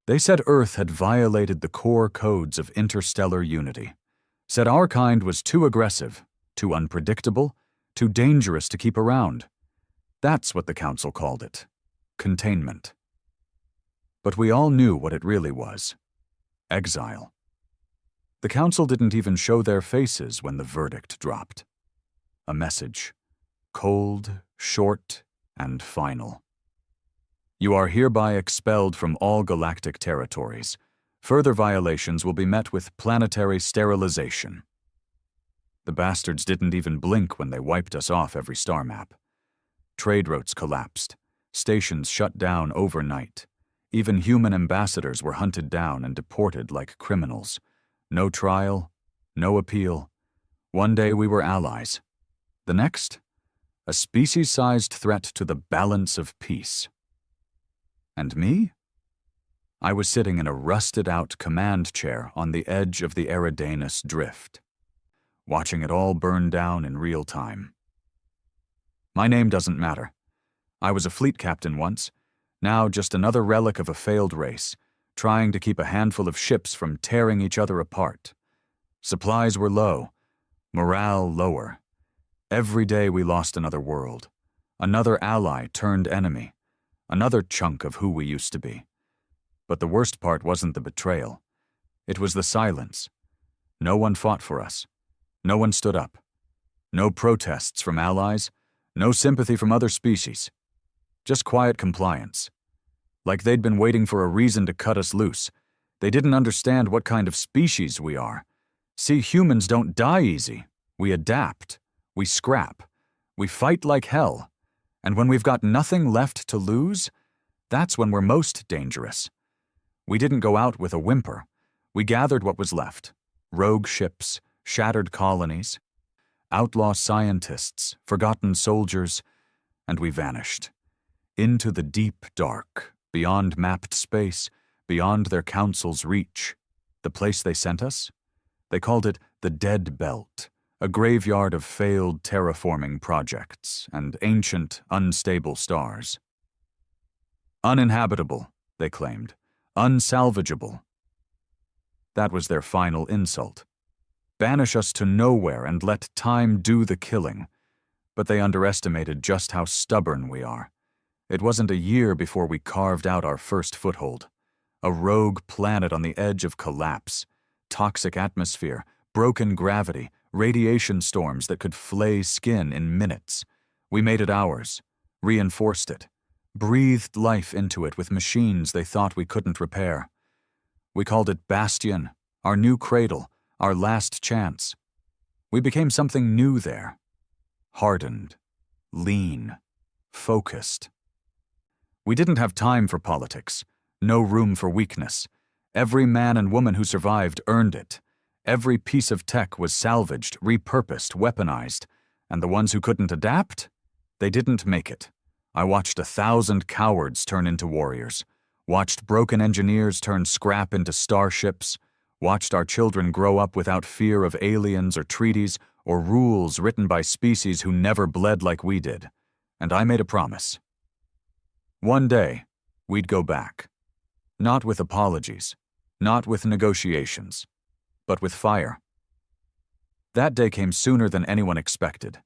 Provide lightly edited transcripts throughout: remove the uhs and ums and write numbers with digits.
They said Earth had violated the core codes of interstellar unity. Said our kind was too aggressive, too unpredictable, too dangerous to keep around. That's what the Council called it. Containment. But we all knew what it really was. Exile. The Council didn't even show their faces when the verdict dropped. A message. Cold, short, and final. You are hereby expelled from all galactic territories. Further violations will be met with planetary sterilization. The bastards didn't even blink when they wiped us off every star map. Trade routes collapsed. Stations shut down overnight. Even human ambassadors were hunted down and deported like criminals. No trial, no appeal. One day we were allies. The next, a species-sized threat to the balance of peace. And me? I was sitting in a rusted-out command chair on the edge of the Eridanus drift, watching it all burn down in real time. My name doesn't matter. I was a fleet captain once, now just another relic of a failed race, trying to keep a handful of ships from tearing each other apart. Supplies were low, morale lower. Every day we lost another world, another ally turned enemy, another chunk of who we used to be. But the worst part wasn't the betrayal. It was the silence. No one fought for us. No one stood up. No protests from allies. No sympathy from other species. Just quiet compliance. Like they'd been waiting for a reason to cut us loose. They didn't understand what kind of species we are. See, humans don't die easy. We adapt. We scrap. We fight like hell. And when we've got nothing left to lose, that's when we're most dangerous. We didn't go out with a whimper. We gathered what was left. Rogue ships, shattered colonies, outlaw scientists, forgotten soldiers, and we vanished. Into the deep dark, beyond mapped space, beyond their council's reach. The place they sent us? They called it the Dead Belt, a graveyard of failed terraforming projects and ancient, unstable stars. Uninhabitable, they claimed. Unsalvageable. That was their final insult. Banish us to nowhere and let time do the killing. But they underestimated just how stubborn we are. It wasn't a year before we carved out our first foothold. A rogue planet on the edge of collapse. Toxic atmosphere, broken gravity, radiation storms that could flay skin in minutes. We made it ours, reinforced it, breathed life into it with machines they thought we couldn't repair. We called it Bastion, our new cradle, our last chance. We became something new there. Hardened, lean, focused. We didn't have time for politics, no room for weakness. Every man and woman who survived earned it. Every piece of tech was salvaged, repurposed, weaponized, and the ones who couldn't adapt, they didn't make it. I watched 1,000 cowards turn into warriors, watched broken engineers turn scrap into starships, watched our children grow up without fear of aliens or treaties or rules written by species who never bled like we did. And I made a promise. One day, we'd go back. Not with apologies, not with negotiations, but with fire. That day came sooner than anyone expected.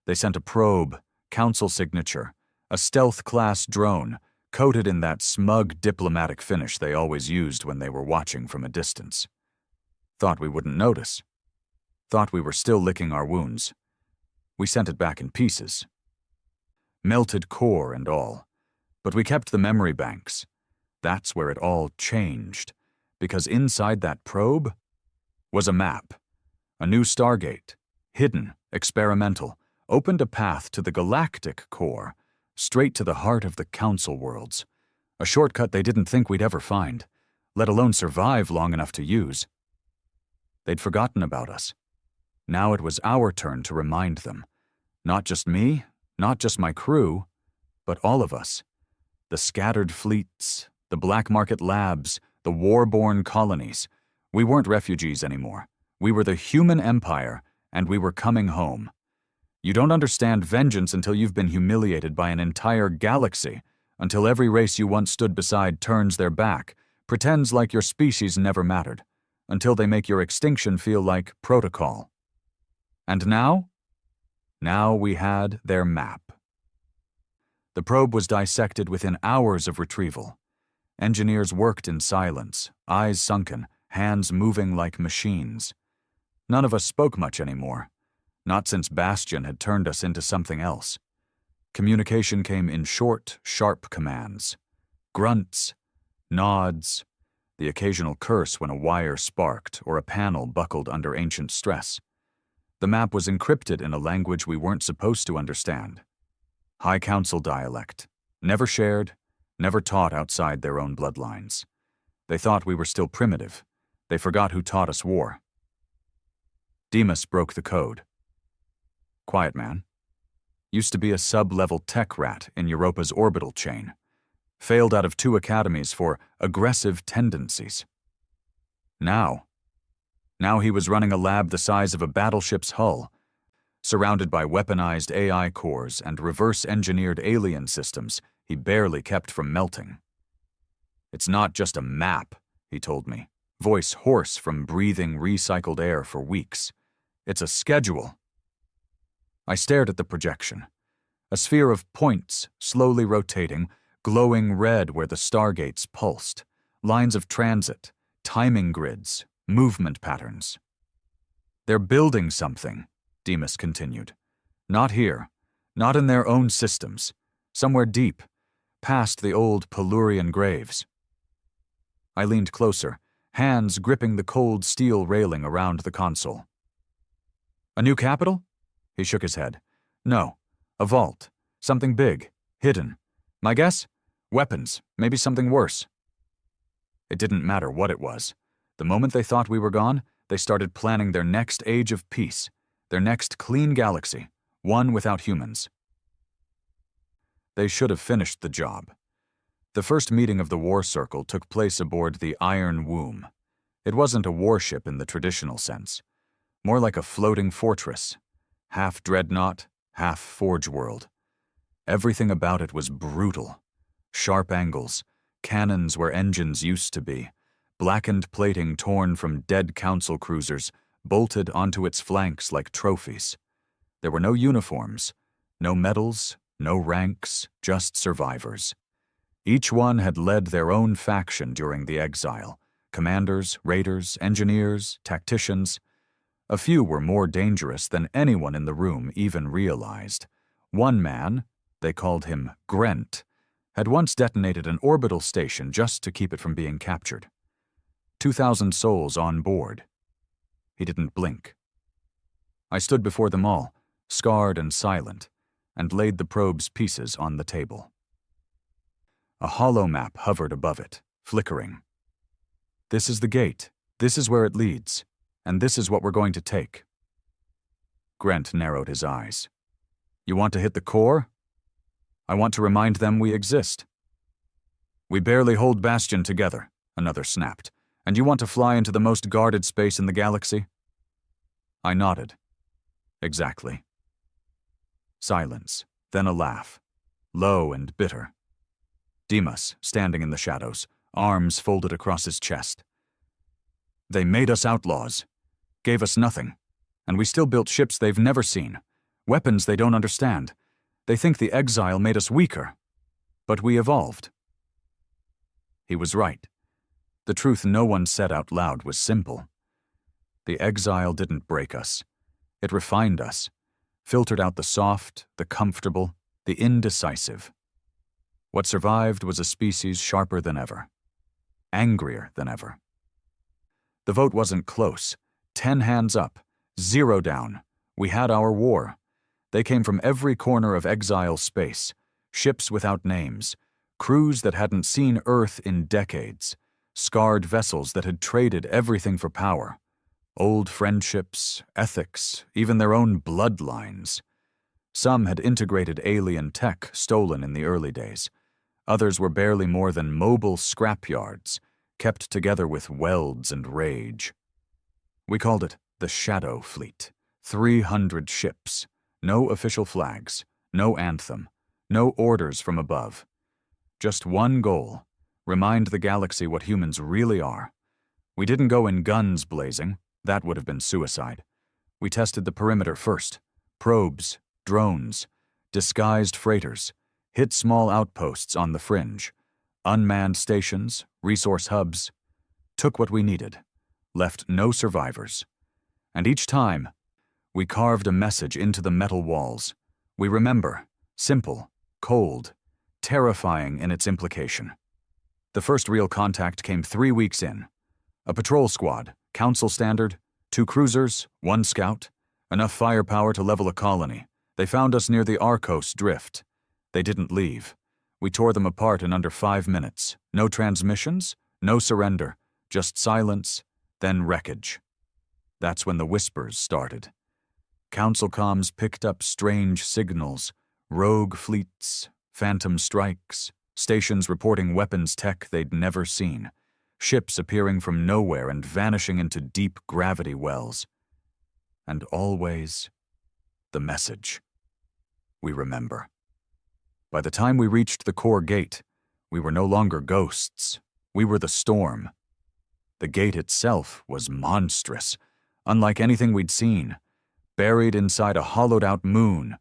They sent a probe, council signature, a stealth-class drone, coated in that smug diplomatic finish they always used when they were watching from a distance. Thought we wouldn't notice. Thought we were still licking our wounds. We sent it back in pieces. Melted core and all. But we kept the memory banks. That's where it all changed, because inside that probe was a map. A new Stargate, hidden, experimental, opened a path to the galactic core, straight to the heart of the Council worlds. A shortcut they didn't think we'd ever find, let alone survive long enough to use. They'd forgotten about us. Now it was our turn to remind them. Not just me, not just my crew, but all of us. The scattered fleets, the black market labs, the war-born colonies. We weren't refugees anymore. We were the human empire, and we were coming home. You don't understand vengeance until you've been humiliated by an entire galaxy, until every race you once stood beside turns their back, pretends like your species never mattered, until they make your extinction feel like protocol. And now? Now we had their map. The probe was dissected within hours of retrieval. Engineers worked in silence, eyes sunken, hands moving like machines. None of us spoke much anymore, not since Bastion had turned us into something else. Communication came in short, sharp commands. Grunts, nods, the occasional curse when a wire sparked or a panel buckled under ancient stress. The map was encrypted in a language we weren't supposed to understand. High Council dialect, never shared, never taught outside their own bloodlines. They thought we were still primitive. They forgot who taught us war. Demas broke the code. Quiet man. Used to be a sub-level tech rat in Europa's orbital chain. Failed out of 2 academies for aggressive tendencies. Now he was running a lab the size of a battleship's hull, surrounded by weaponized AI cores and reverse-engineered alien systems he barely kept from melting. It's not just a map, he told me, voice hoarse from breathing recycled air for weeks. It's a schedule. I stared at the projection. A sphere of points, slowly rotating, glowing red where the stargates pulsed, lines of transit, timing grids, movement patterns. They're building something, Demas continued. Not here, not in their own systems, somewhere deep, past the old Pelurian graves. I leaned closer, hands gripping the cold steel railing around the console. A new capital? He shook his head. No, a vault, something big, hidden. My guess? Weapons, maybe something worse. It didn't matter what it was. The moment they thought we were gone, they started planning their next age of peace, their next clean galaxy, one without humans. They should have finished the job. The first meeting of the War Circle took place aboard the Iron Womb. It wasn't a warship in the traditional sense, more like a floating fortress, half dreadnought, half Forge World. Everything about it was brutal. Sharp angles, cannons where engines used to be, blackened plating torn from dead council cruisers, bolted onto its flanks like trophies. There were no uniforms, no medals, no ranks, just survivors. Each one had led their own faction during the exile. Commanders, raiders, engineers, tacticians. A few were more dangerous than anyone in the room even realized. One man, they called him Grent, had once detonated an orbital station just to keep it from being captured. 2,000 souls on board. He didn't blink. I stood before them all, scarred and silent, and laid the probe's pieces on the table. A hollow map hovered above it, flickering. This is the gate, this is where it leads, and this is what we're going to take. Grant narrowed his eyes. You want to hit the core? I want to remind them we exist. We barely hold Bastion together, another snapped. And you want to fly into the most guarded space in the galaxy? I nodded. Exactly. Silence, then a laugh, low and bitter. Demas, standing in the shadows, arms folded across his chest. They made us outlaws, gave us nothing, and we still built ships they've never seen, weapons they don't understand. They think the exile made us weaker, but we evolved. He was right. The truth no one said out loud was simple. The exile didn't break us. It refined us, filtered out the soft, the comfortable, the indecisive. What survived was a species sharper than ever, angrier than ever. The vote wasn't close. 10 hands up, 0 down. We had our war. They came from every corner of exile space, ships without names, crews that hadn't seen Earth in decades, scarred vessels that had traded everything for power, old friendships, ethics, even their own bloodlines. Some had integrated alien tech stolen in the early days. Others were barely more than mobile scrapyards, kept together with welds and rage. We called it the Shadow Fleet. 300 ships, no official flags, no anthem, no orders from above. Just one goal, remind the galaxy what humans really are. We didn't go in guns blazing. That would have been suicide. We tested the perimeter first. Probes, drones, disguised freighters, hit small outposts on the fringe, unmanned stations, resource hubs, took what we needed, left no survivors. And each time, we carved a message into the metal walls. We remember, simple, cold, terrifying in its implication. The first real contact came 3 weeks in. A patrol squad, Council standard, 2 cruisers, 1 scout, enough firepower to level a colony. They found us near the Arcos Drift. They didn't leave. We tore them apart in under 5 minutes. No transmissions, no surrender, just silence, then wreckage. That's when the whispers started. Council comms picked up strange signals, rogue fleets, phantom strikes, stations reporting weapons tech they'd never seen, ships appearing from nowhere and vanishing into deep gravity wells. And always, the message. We remember. By the time we reached the core gate, we were no longer ghosts. We were the storm. The gate itself was monstrous, unlike anything we'd seen, buried inside a hollowed-out moon,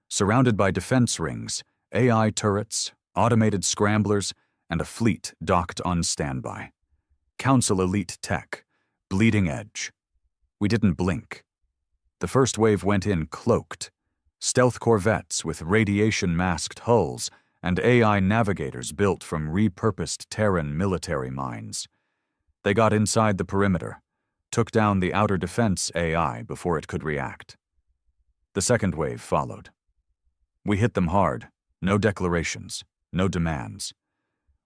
surrounded by defense rings, AI turrets, automated scramblers, and a fleet docked on standby. Council elite tech, bleeding edge. We didn't blink. The first wave went in cloaked. Stealth corvettes with radiation-masked hulls and AI navigators built from repurposed Terran military minds. They got inside the perimeter, took down the outer defense AI before it could react. The second wave followed. We hit them hard, no declarations, no demands.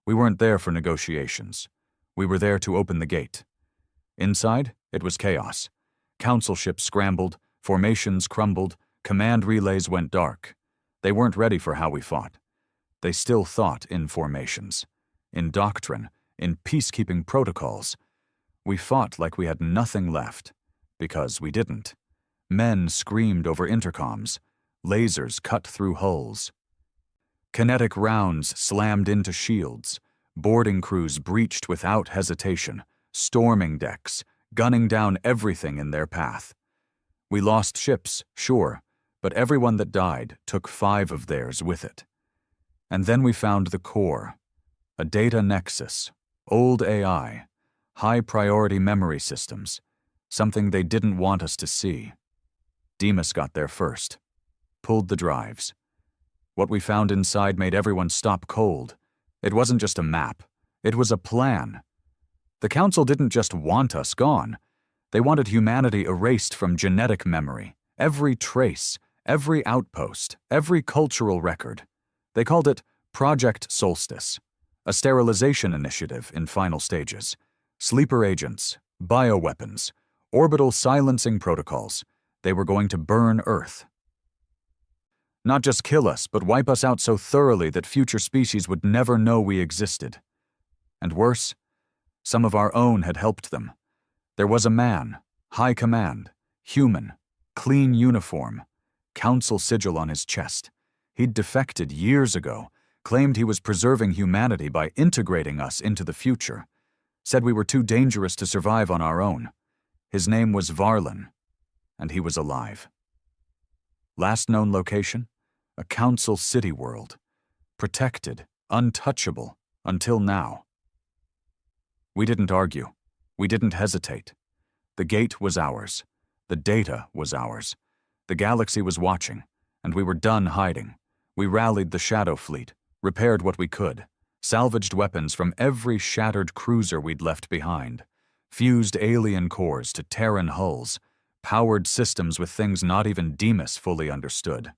We weren't there for negotiations. We were there to open the gate. Inside, it was chaos. Council ships scrambled, formations crumbled, command relays went dark. They weren't ready for how we fought. They still thought in formations, in doctrine, in peacekeeping protocols. We fought like we had nothing left, because we didn't. Men screamed over intercoms. Lasers cut through hulls. Kinetic rounds slammed into shields. Boarding crews breached without hesitation, storming decks, gunning down everything in their path. We lost ships, sure, but everyone that died took 5 of theirs with it. And then we found the core, a data nexus, old AI, high-priority memory systems, something they didn't want us to see. Demas got there first, pulled the drives. What we found inside made everyone stop cold. It wasn't just a map, it was a plan. The Council didn't just want us gone. They wanted humanity erased from genetic memory, every trace, every outpost, every cultural record. They called it Project Solstice, a sterilization initiative in final stages. Sleeper agents, bioweapons, orbital silencing protocols. They were going to burn Earth. Not just kill us, but wipe us out so thoroughly that future species would never know we existed. And worse, some of our own had helped them. There was a man, high command, human, clean uniform, Council sigil on his chest. He'd defected years ago, claimed he was preserving humanity by integrating us into the future, said we were too dangerous to survive on our own. His name was Varlin, and he was alive. Last known location? A Council city world. Protected, untouchable, until now. We didn't argue. We didn't hesitate. The gate was ours. The data was ours. The galaxy was watching, and we were done hiding. We rallied the Shadow Fleet, repaired what we could, salvaged weapons from every shattered cruiser we'd left behind, fused alien cores to Terran hulls, powered systems with things not even Demas fully understood.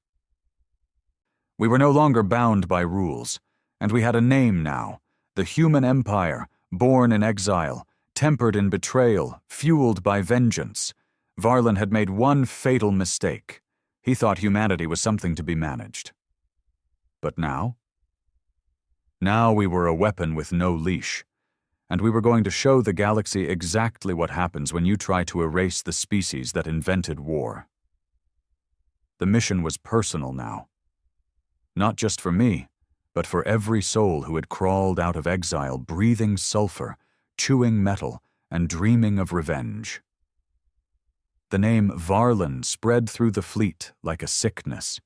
We were no longer bound by rules, and we had a name now, the Human Empire, born in exile, tempered in betrayal, fueled by vengeance. Varlin had made one fatal mistake. He thought humanity was something to be managed. But now? Now we were a weapon with no leash, and we were going to show the galaxy exactly what happens when you try to erase the species that invented war. The mission was personal now. Not just for me, but for every soul who had crawled out of exile breathing sulfur, chewing metal, and dreaming of revenge. The name Varlin spread through the fleet like a sickness.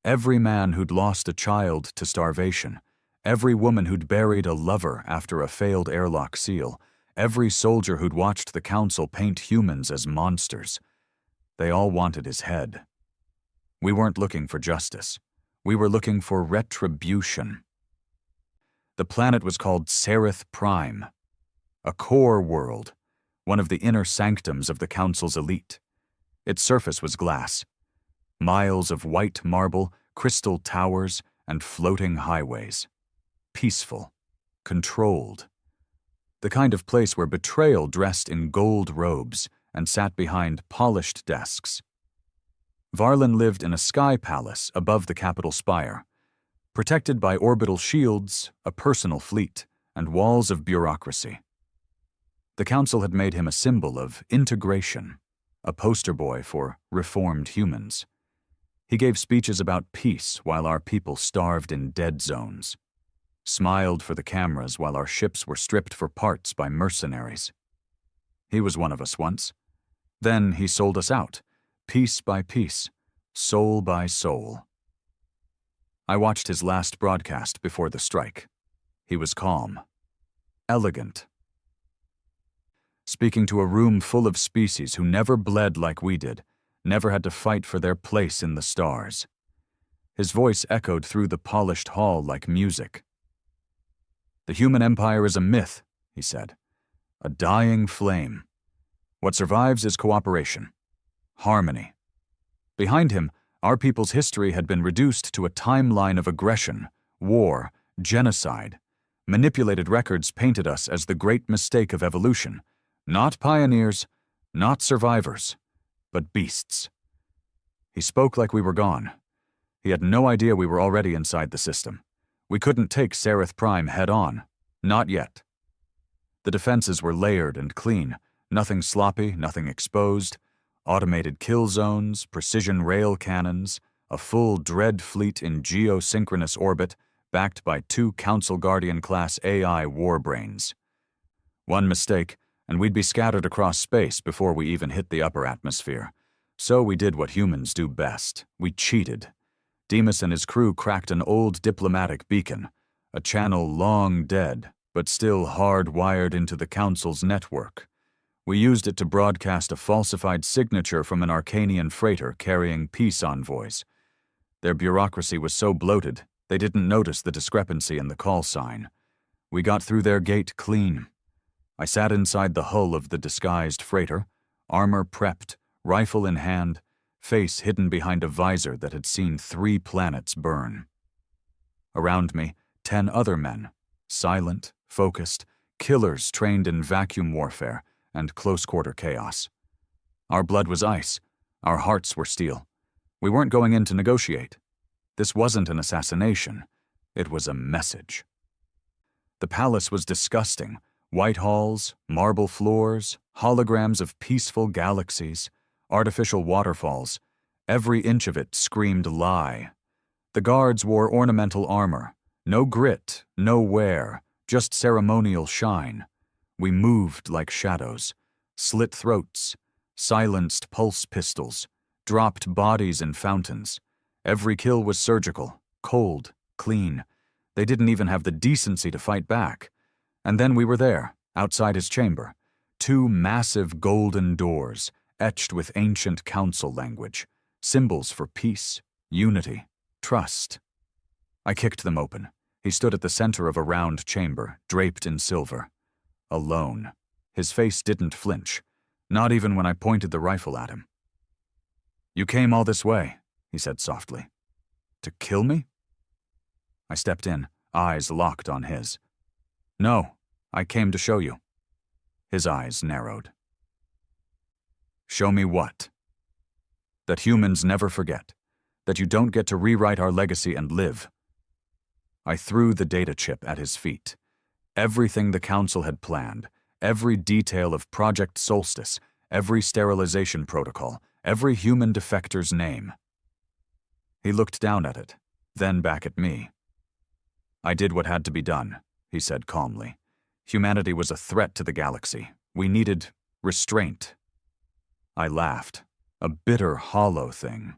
Every man who'd lost a child to starvation, every woman who'd buried a lover after a failed airlock seal, every soldier who'd watched the council paint humans as monsters. They all wanted his head. We weren't looking for justice. We were looking for retribution. The planet was called Sereth Prime, a core world, one of the inner sanctums of the council's elite. Its surface was glass. Miles of white marble, crystal towers, and floating highways. Peaceful, controlled. The kind of place where betrayal dressed in gold robes and sat behind polished desks. Varlin lived in a sky palace above the capital spire, protected by orbital shields, a personal fleet, and walls of bureaucracy. The council had made him a symbol of integration, a poster boy for reformed humans. He gave speeches about peace while our people starved in dead zones, smiled for the cameras while our ships were stripped for parts by mercenaries. He was one of us once. Then he sold us out, piece by piece, soul by soul. I watched his last broadcast before the strike. He was calm, elegant, speaking to a room full of species who never bled like we did, never had to fight for their place in the stars. His voice echoed through the polished hall like music. "The human empire is a myth," he said, "a dying flame. What survives is cooperation, harmony." Behind him, our people's history had been reduced to a timeline of aggression, war, genocide. Manipulated records painted us as the great mistake of evolution, not pioneers, not survivors, but beasts. He spoke like we were gone. He had no idea we were already inside the system. We couldn't take Sereth Prime head-on. Not yet. The defenses were layered and clean, nothing sloppy, nothing exposed. Automated kill zones, precision rail cannons, a full Dread fleet in geosynchronous orbit, backed by 2 Council Guardian-class AI warbrains. One mistake, and we'd be scattered across space before we even hit the upper atmosphere. So we did what humans do best. We cheated. Demas and his crew cracked an old diplomatic beacon, a channel long dead, but still hardwired into the Council's network. We used it to broadcast a falsified signature from an Arcanian freighter carrying peace envoys. Their bureaucracy was so bloated, they didn't notice the discrepancy in the call sign. We got through their gate clean. I sat inside the hull of the disguised freighter, armor prepped, rifle in hand, face hidden behind a visor that had seen 3 planets burn. Around me, 10 other men, silent, focused, killers trained in vacuum warfare and close-quarter chaos. Our blood was ice. Our hearts were steel. We weren't going in to negotiate. This wasn't an assassination. It was a message. The palace was disgusting. White halls, marble floors, holograms of peaceful galaxies, artificial waterfalls. Every inch of it screamed lie. The guards wore ornamental armor. No grit, no wear, just ceremonial shine. We moved like shadows, slit throats, silenced pulse pistols, dropped bodies in fountains. Every kill was surgical, cold, clean. They didn't even have the decency to fight back. And then we were there, outside his chamber. 2 massive golden doors, etched with ancient council language, symbols for peace, unity, trust. I kicked them open. He stood at the center of a round chamber, draped in silver. Alone. His face didn't flinch, not even when I pointed the rifle at him. "You came all this way," he said softly. "To kill me?" I stepped in, eyes locked on his. "No, I came to show you." His eyes narrowed. "Show me what?" "That humans never forget. That you don't get to rewrite our legacy and live." I threw the data chip at his feet. Everything the council had planned, every detail of Project Solstice, every sterilization protocol, every human defector's name. He looked down at it, then back at me. I did what had to be done, he said calmly. Humanity was a threat to the galaxy. We needed restraint. I laughed. A bitter, hollow thing.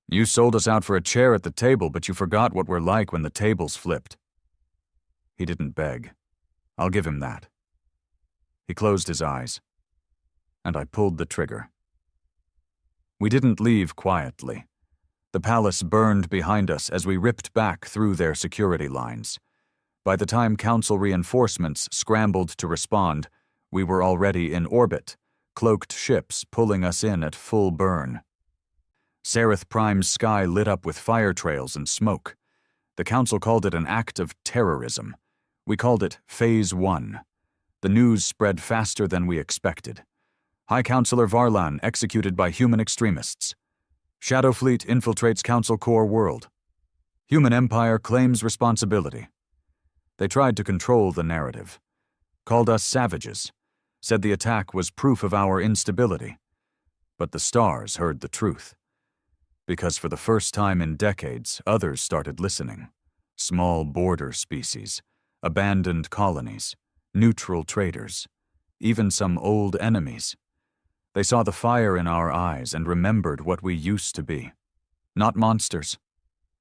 You sold us out for a chair at the table, but you forgot what we're like when the tables flipped. He didn't beg. I'll give him that. He closed his eyes, and I pulled the trigger. We didn't leave quietly. The palace burned behind us as we ripped back through their security lines. By the time Council reinforcements scrambled to respond, we were already in orbit, cloaked ships pulling us in at full burn. Sereth Prime's sky lit up with fire trails and smoke. The Council called it an act of terrorism. We called it Phase 1. The news spread faster than we expected. High Counselor Varlan executed by human extremists. Shadow Fleet infiltrates Council core world. Human Empire claims responsibility. They tried to control the narrative. Called us savages. Said the attack was proof of our instability. But the stars heard the truth. Because for the first time in decades, others started listening. Small border species, abandoned colonies, neutral traders, even some old enemies. They saw the fire in our eyes and remembered what we used to be. Not monsters,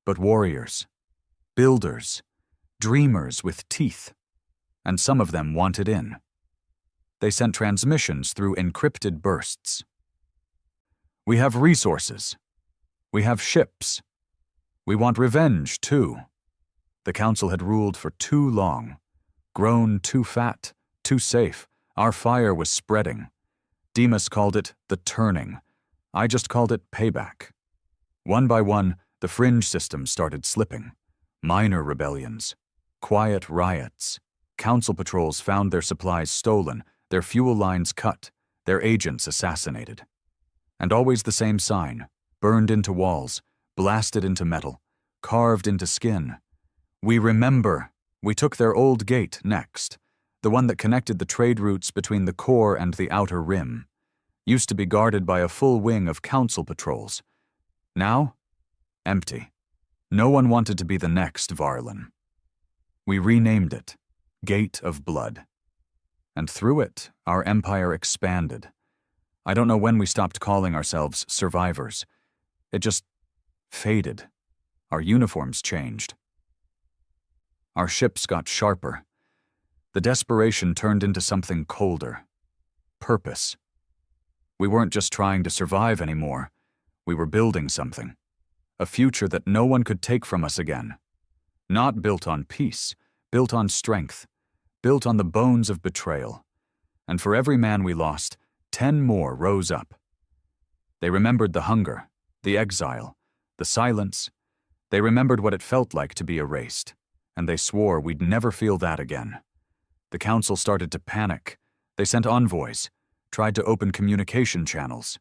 but warriors, builders, dreamers with teeth. And some of them wanted in. They sent transmissions through encrypted bursts. We have resources. We have ships. We want revenge, too. The Council had ruled for too long. Grown too fat, too safe. Our fire was spreading. Demas called it the turning. I just called it payback. One by one, the fringe systems started slipping. Minor rebellions. Quiet riots. Council patrols found their supplies stolen, their fuel lines cut, their agents assassinated. And always the same sign. Burned into walls, blasted into metal, carved into skin. We remember. We took their old gate next, the one that connected the trade routes between the core and the outer rim. Used to be guarded by a full wing of Council patrols. Now, empty. No one wanted to be the next Varlan. We renamed it, Gate of Blood. And through it, our empire expanded. I don't know when we stopped calling ourselves survivors. It just faded. Our uniforms changed. Our ships got sharper. The desperation turned into something colder. Purpose. We weren't just trying to survive anymore. We were building something. A future that no one could take from us again. Not built on peace, built on strength, built on the bones of betrayal. And for every man we lost, 10 more rose up. They remembered the hunger, the exile, the silence. They remembered what it felt like to be erased, and they swore we'd never feel that again. The Council started to panic. They sent envoys, tried to open communication channels.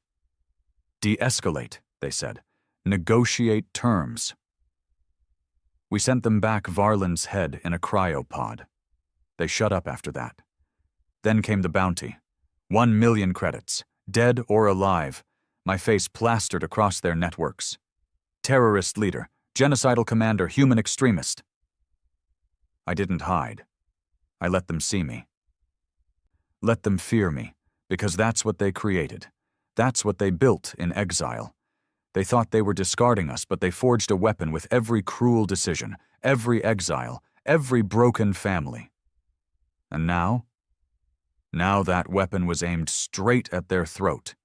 De-escalate, they said. Negotiate terms. We sent them back Varlan's head in a cryopod. They shut up after that. Then came the bounty. 1 million credits, dead or alive. My face plastered across their networks. Terrorist leader, genocidal commander, human extremist. I didn't hide. I let them see me. Let them fear me, because that's what they created. That's what they built in exile. They thought they were discarding us, but they forged a weapon with every cruel decision, every exile, every broken family. And now? Now that weapon was aimed straight at their throat.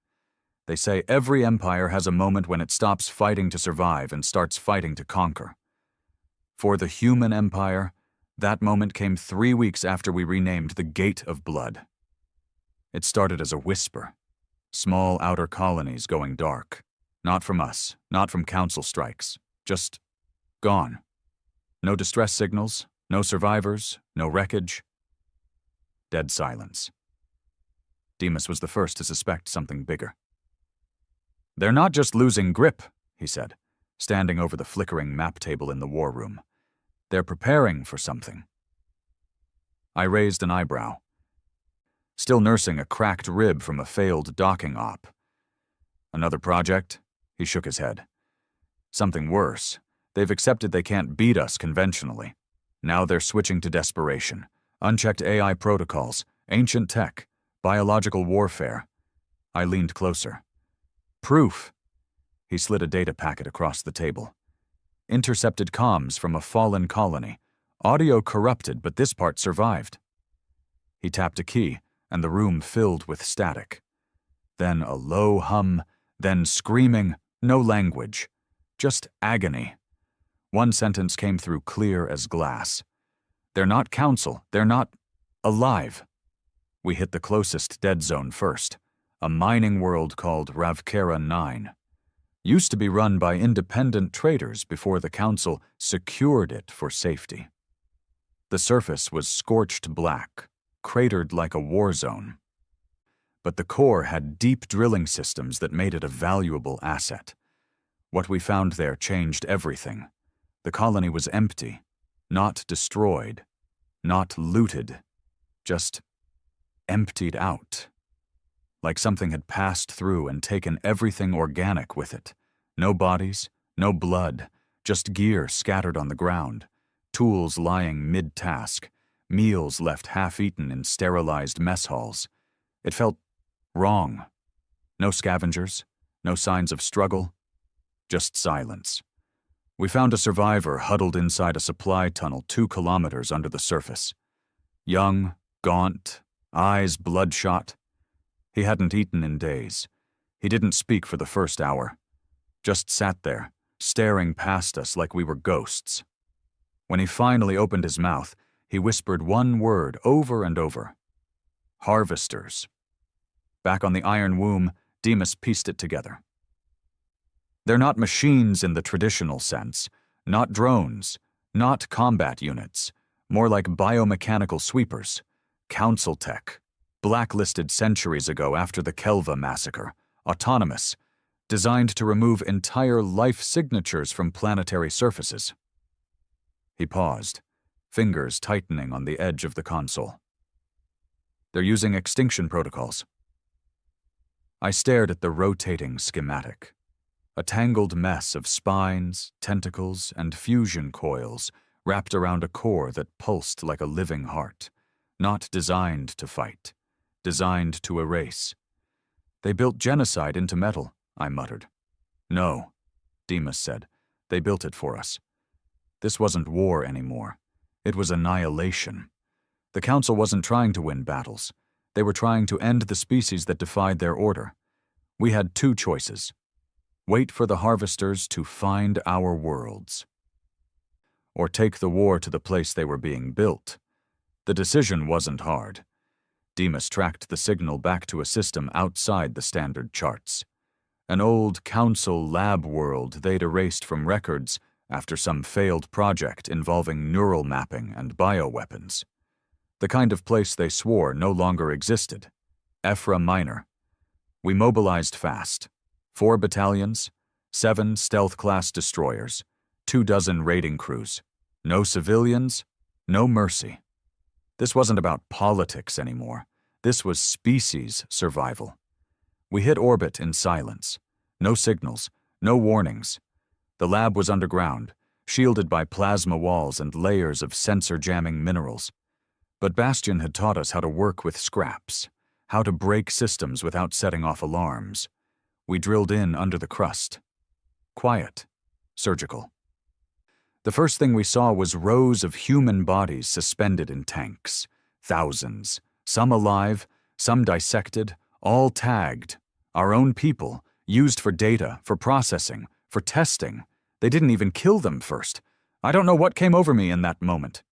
They say every empire has a moment when it stops fighting to survive and starts fighting to conquer. For the human empire, that moment came 3 weeks after we renamed the Gate of Blood. It started as a whisper. Small outer colonies going dark. Not from us, not from Council strikes. Just gone. No distress signals, no survivors, no wreckage. Dead silence. Demas was the first to suspect something bigger. They're not just losing grip, he said, standing over the flickering map table in the war room. They're preparing for something. I raised an eyebrow. Still nursing a cracked rib from a failed docking op. Another project? He shook his head. Something worse. They've accepted they can't beat us conventionally. Now they're switching to desperation. Unchecked AI protocols, ancient tech, biological warfare. I leaned closer. Proof. He slid a data packet across the table. Intercepted comms from a fallen colony. Audio corrupted, but this part survived. He tapped a key, and the room filled with static. Then a low hum, then screaming, no language, just agony. One sentence came through clear as glass. They're not council, they're not alive. We hit the closest dead zone first, a mining world called Ravkera 9. Used to be run by independent traders before the council secured it for safety. The surface was scorched black, cratered like a war zone. But the core had deep drilling systems that made it a valuable asset. What we found there changed everything. The colony was empty, not destroyed, not looted, just emptied out. Like something had passed through and taken everything organic with it. No bodies, no blood, just gear scattered on the ground, tools lying mid-task, meals left half-eaten in sterilized mess halls. It felt wrong. No scavengers, no signs of struggle, just silence. We found a survivor huddled inside a supply tunnel 2 kilometers under the surface. Young, gaunt, eyes bloodshot. He hadn't eaten in days. He didn't speak for the first hour. Just sat there, staring past us like we were ghosts. When he finally opened his mouth, he whispered one word over and over. Harvesters. Back on the iron womb, Demas pieced it together. They're not machines in the traditional sense, not drones, not combat units, more like biomechanical sweepers, council tech, blacklisted centuries ago after the Kelva massacre, autonomous, designed to remove entire life signatures from planetary surfaces. He paused, fingers tightening on the edge of the console. They're using extinction protocols. I stared at the rotating schematic. A tangled mess of spines, tentacles, and fusion coils wrapped around a core that pulsed like a living heart, not designed to fight, designed to erase. They built genocide into metal, I muttered. No, Demas said. They built it for us. This wasn't war anymore. It was annihilation. The Council wasn't trying to win battles. They were trying to end the species that defied their order. We had 2 choices. Wait for the harvesters to find our worlds. Or take the war to the place they were being built. The decision wasn't hard. Demas tracked the signal back to a system outside the standard charts. An old Council lab world they'd erased from records after some failed project involving neural mapping and bioweapons. The kind of place they swore no longer existed. Ephra Minor. We mobilized fast. 4 battalions, 7 stealth-class destroyers, 24 raiding crews. No civilians, no mercy. This wasn't about politics anymore. This was species survival. We hit orbit in silence. No signals, no warnings. The lab was underground, shielded by plasma walls and layers of sensor-jamming minerals. But Bastion had taught us how to work with scraps, how to break systems without setting off alarms. We drilled in under the crust. Quiet, surgical. The first thing we saw was rows of human bodies suspended in tanks. Thousands, some alive, some dissected, all tagged. Our own people, used for data, for processing, for testing. They didn't even kill them first. I don't know what came over me in that moment.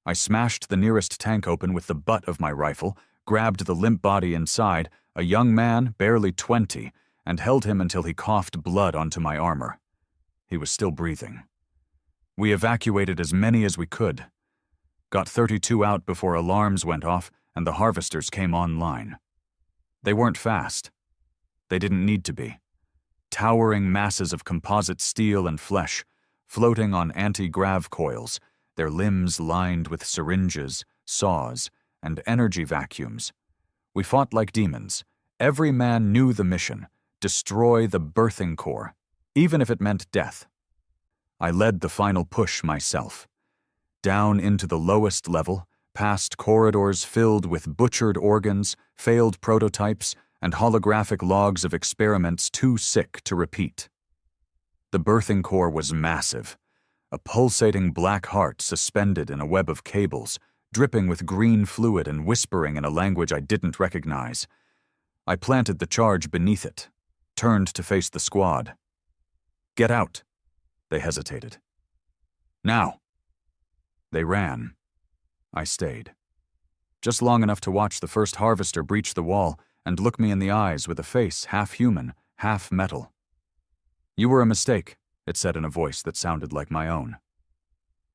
I smashed the nearest tank open with the butt of my rifle, grabbed the limp body inside, a young man, barely 20, and held him until he coughed blood onto my armor. He was still breathing. We evacuated as many as we could. Got 32 out before alarms went off and the harvesters came online. They weren't fast. They didn't need to be. Towering masses of composite steel and flesh, floating on anti-grav coils, their limbs lined with syringes, saws, and energy vacuums. We fought like demons. Every man knew the mission: destroy the birthing core, even if it meant death. I led the final push myself. down into the lowest level, past corridors filled with butchered organs, failed prototypes, and holographic logs of experiments too sick to repeat. The birthing core was massive, a pulsating black heart suspended in a web of cables, dripping with green fluid and whispering in a language I didn't recognize. I planted the charge beneath it, turned to face the squad. "Get out." They hesitated. "Now." They ran. I stayed. Just long enough to watch the first harvester breach the wall and look me in the eyes with a face half human, half metal. "You were a mistake," it said in a voice that sounded like my own.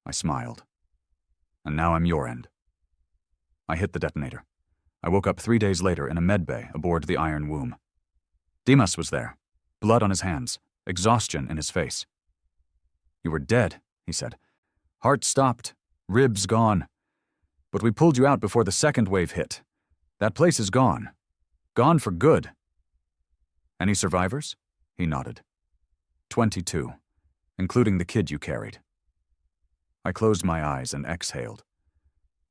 I smiled. "And now I'm your end." I hit the detonator. I woke up 3 days later in a medbay aboard the Iron Womb. Demas was there, blood on his hands, exhaustion in his face. "You were dead," he said. "Heart stopped, ribs gone. But we pulled you out before the second wave hit. That place is gone. Gone for good." "Any survivors?" He nodded. 22, including the kid you carried." I closed my eyes and exhaled.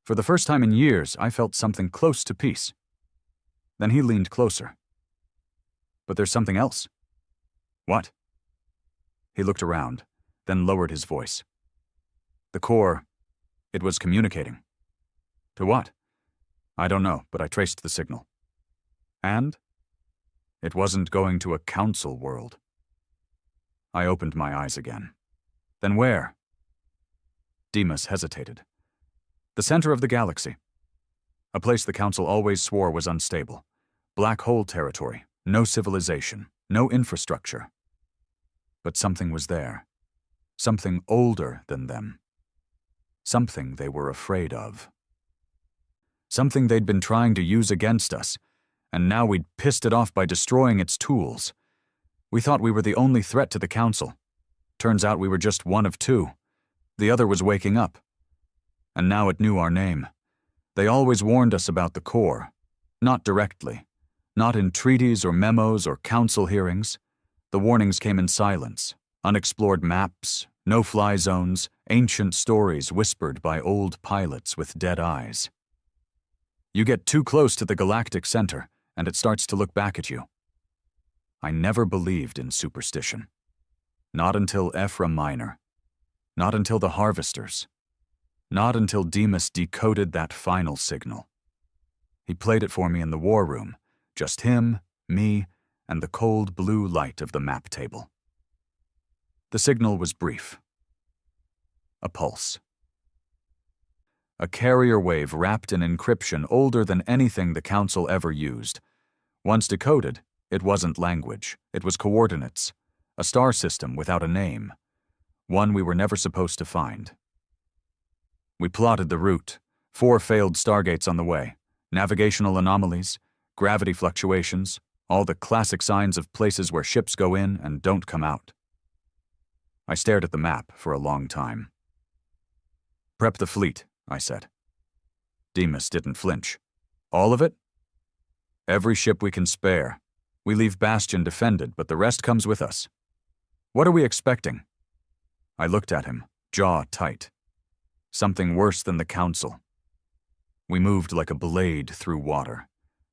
For the first time in years, I felt something close to peace. Then he leaned closer. "But there's something else." "What?" He looked around, then lowered his voice. "The core, it was communicating." "To what?" "I don't know, but I traced the signal." "And?" "It wasn't going to a council world." I opened my eyes again. "Then where?" Demas hesitated. "The center of the galaxy. A place the council always swore was unstable. Black hole territory, no civilization, no infrastructure. But something was there. Something older than them. Something they were afraid of. Something they'd been trying to use against us, and now we'd pissed it off by destroying its tools. We thought we were the only threat to the council. Turns out we were just one of two. The other was waking up. And now it knew our name. They always warned us about the core. Not directly. Not in treaties or memos or council hearings. The warnings came in silence. Unexplored maps, no-fly zones, ancient stories whispered by old pilots with dead eyes. You get too close to the galactic center, and it starts to look back at you. I never believed in superstition. Not until Ephra Minor. Not until the Harvesters. Not until Demas decoded that final signal. He played it for me in the war room, just him, me, and the cold blue light of the map table. The signal was brief. A pulse. A carrier wave wrapped in encryption older than anything the Council ever used. Once decoded, it wasn't language, it was coordinates, a star system without a name, one we were never supposed to find. We plotted the route, 4 failed stargates on the way, navigational anomalies, gravity fluctuations, all the classic signs of places where ships go in and don't come out. I stared at the map for a long time. "Prep the fleet," I said. Demas didn't flinch. "All of it?" "Every ship we can spare. We leave Bastion defended, but the rest comes with us." "What are we expecting?" I looked at him, jaw tight. Something worse than the Council. We moved like a blade through water.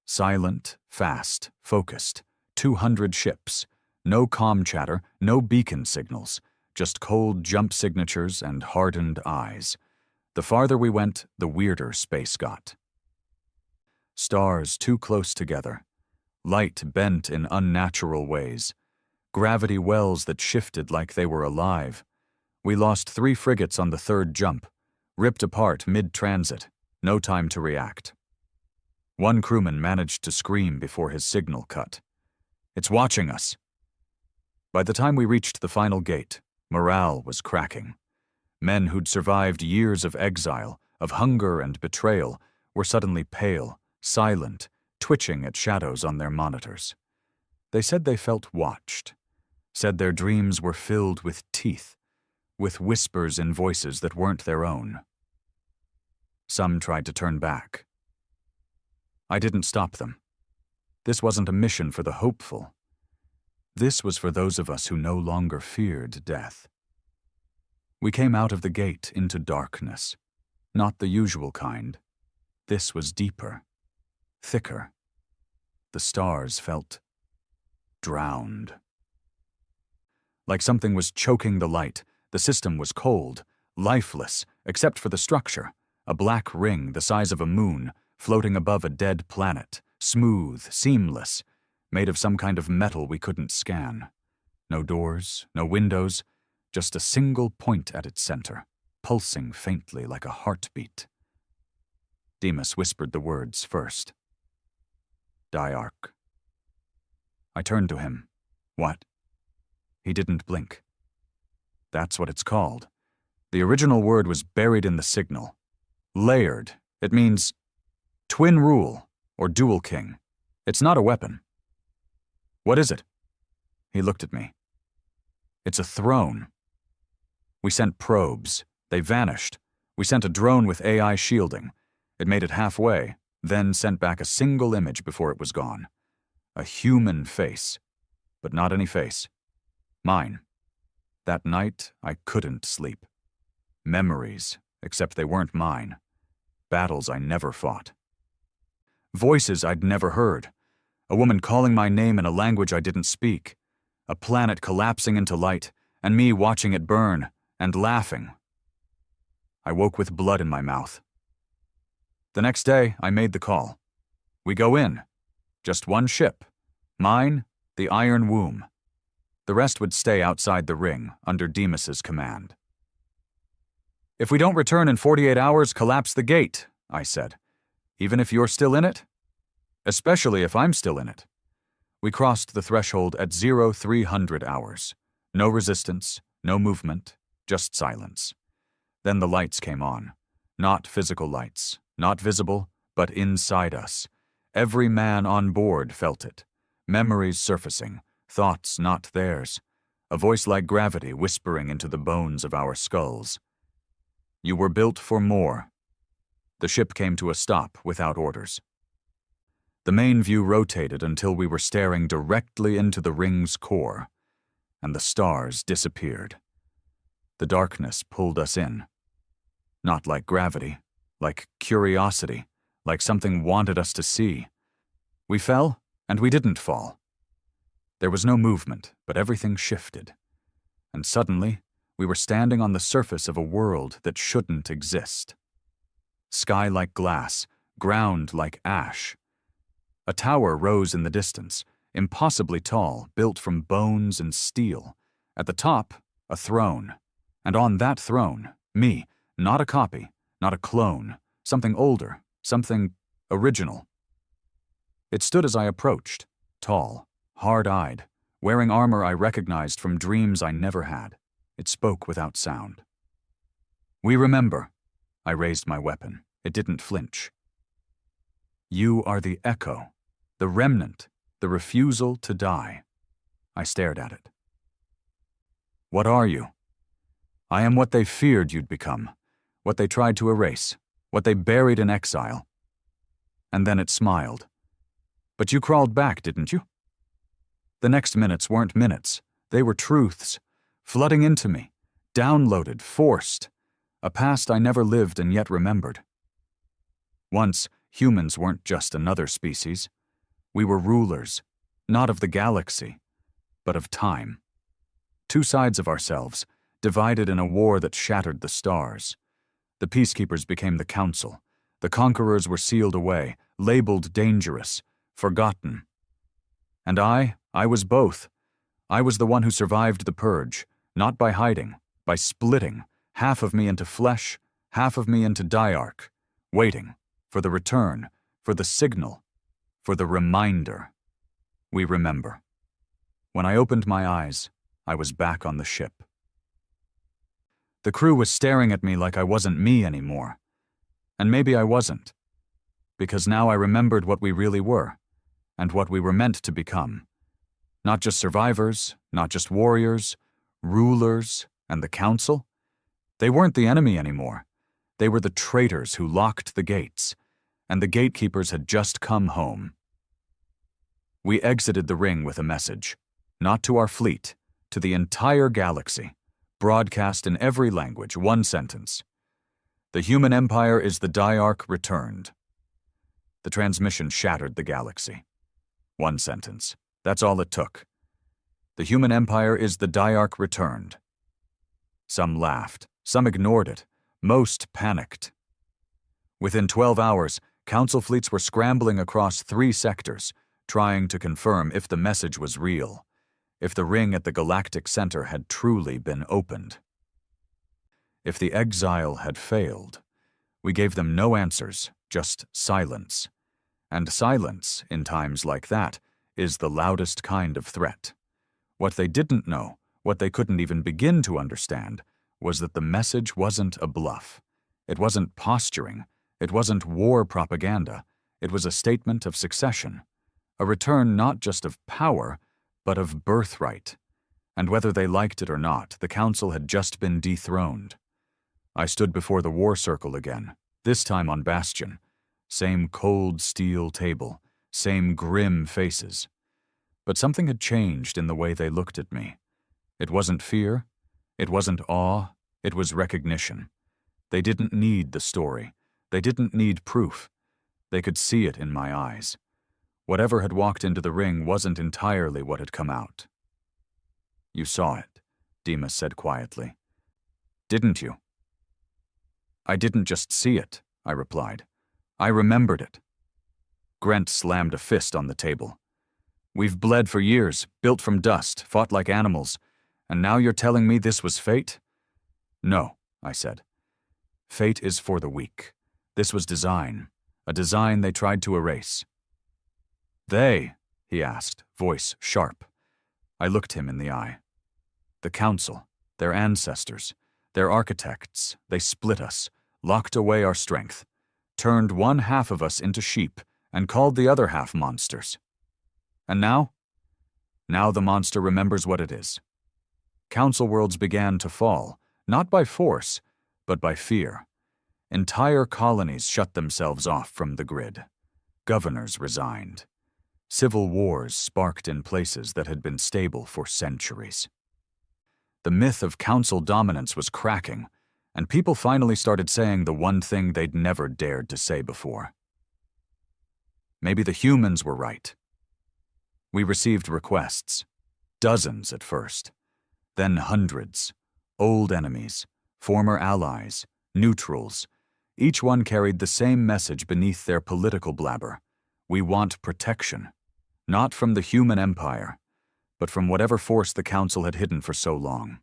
Silent, fast, focused. 200 ships. No comm chatter, no beacon signals. Just cold jump signatures and hardened eyes. The farther we went, the weirder space got. Stars too close together. Light bent in unnatural ways. Gravity wells that shifted like they were alive. We lost 3 frigates on the 3rd jump. Ripped apart mid-transit. No time to react. One crewman managed to scream before his signal cut. "It's watching us." By the time we reached the final gate, morale was cracking. Men who'd survived years of exile, of hunger and betrayal, were suddenly pale, silent, twitching at shadows on their monitors. They said they felt watched. Said their dreams were filled with teeth, with whispers in voices that weren't their own. Some tried to turn back. I didn't stop them. This wasn't a mission for the hopeful. This was for those of us who no longer feared death. We came out of the gate into darkness. Not the usual kind. This was deeper, thicker. The stars felt drowned. Like something was choking the light. The system was cold, lifeless, except for the structure, a black ring the size of a moon floating above a dead planet, smooth, seamless, made of some kind of metal we couldn't scan. No doors, no windows, just a single point at its center, pulsing faintly like a heartbeat. Demas whispered the words first. Diarch. I turned to him. What? He didn't blink. That's what it's called. The original word was buried in the signal. Layered. It means twin rule or dual king. It's not a weapon. What is it? He looked at me. It's a throne. We sent probes. They vanished. We sent a drone with AI shielding. It made it halfway, then sent back a single image before it was gone. A human face, but not any face. Mine. That night, I couldn't sleep. Memories, except they weren't mine. Battles I never fought. Voices I'd never heard. A woman calling my name in a language I didn't speak. A planet collapsing into light, and me watching it burn, and laughing. I woke with blood in my mouth. The next day, I made the call. We go in. Just one ship. Mine, the Iron Womb. The rest would stay outside the ring, under Demas's command. If we don't return in 48 hours, collapse the gate, I said. Even if you're still in it? Especially if I'm still in it. We crossed the threshold at 0300 hours. No resistance, no movement, just silence. Then the lights came on. Not physical lights, not visible, but inside us. Every man on board felt it. Memories surfacing, thoughts not theirs. A voice like gravity whispering into the bones of our skulls. You were built for more. The ship came to a stop without orders. The main view rotated until we were staring directly into the ring's core, and the stars disappeared. The darkness pulled us in. Not like gravity, like curiosity, like something wanted us to see. We fell, and we didn't fall. There was no movement, but everything shifted. And suddenly, we were standing on the surface of a world that shouldn't exist. Sky like glass, ground like ash. A tower rose in the distance, impossibly tall, built from bones and steel. At the top, a throne. And on that throne, me, not a copy, not a clone, something older, something original. It stood as I approached, tall, hard-eyed, wearing armor I recognized from dreams I never had. It spoke without sound. We remember. I raised my weapon. It didn't flinch. You are the echo, the remnant, the refusal to die. I stared at it. What are you? I am what they feared you'd become, what they tried to erase, what they buried in exile. And then it smiled. But you crawled back, didn't you? The next minutes weren't minutes. They were truths, flooding into me, downloaded, forced, a past I never lived and yet remembered. Once, humans weren't just another species. We were rulers, not of the galaxy, but of time. Two sides of ourselves, divided in a war that shattered the stars. The peacekeepers became the council. The conquerors were sealed away, labeled dangerous, forgotten. And I was both. I was the one who survived the purge, not by hiding, by splitting, half of me into flesh, half of me into Diarch, waiting for the return, for the signal, for the reminder. We remember. When I opened my eyes, I was back on the ship. The crew was staring at me like I wasn't me anymore. And maybe I wasn't. Because now I remembered what we really were, and what we were meant to become. Not just survivors, not just warriors, rulers, and the council. They weren't the enemy anymore. They were the traitors who locked the gates, and the gatekeepers had just come home. We exited the ring with a message, not to our fleet, to the entire galaxy. broadcast in every language, one sentence. The human empire is the diarch returned. The transmission shattered the galaxy. One sentence. That's all it took. The human empire is the diarch returned. Some laughed. Some ignored it. Most panicked. Within 12 hours, Council fleets were scrambling across 3 sectors, trying to confirm if the message was real, if the ring at the galactic center had truly been opened. If the exile had failed, we gave them no answers, just silence. And silence, in times like that, is the loudest kind of threat. What they didn't know, what they couldn't even begin to understand, was that the message wasn't a bluff. It wasn't posturing. It wasn't war propaganda. It was a statement of succession, a return not just of power, but of birthright. And whether they liked it or not, the Council had just been dethroned. I stood before the war circle again, this time on Bastion. Same cold steel table, same grim faces. But something had changed in the way they looked at me. It wasn't fear. It wasn't awe. It was recognition. They didn't need the story. They didn't need proof. They could see it in my eyes. Whatever had walked into the ring wasn't entirely what had come out. You saw it, Demas said quietly. Didn't you? I didn't just see it, I replied. I remembered it. Grant slammed a fist on the table. We've bled for years, built from dust, fought like animals, and now you're telling me this was fate? No, I said. Fate is for the weak. This was design, a design they tried to erase. They, he asked, voice sharp. I looked him in the eye. The Council, their ancestors, their architects, they split us, locked away our strength, turned one half of us into sheep, and called the other half monsters. And now? Now the monster remembers what it is. Council worlds began to fall, not by force, but by fear. Entire colonies shut themselves off from the grid. Governors resigned. Civil wars sparked in places that had been stable for centuries. The myth of Council dominance was cracking, and people finally started saying the one thing they'd never dared to say before. Maybe the humans were right. We received requests, dozens at first, then hundreds, old enemies, former allies, neutrals. Each one carried the same message beneath their political blabber. We want protection, not from the human empire, but from whatever force the Council had hidden for so long.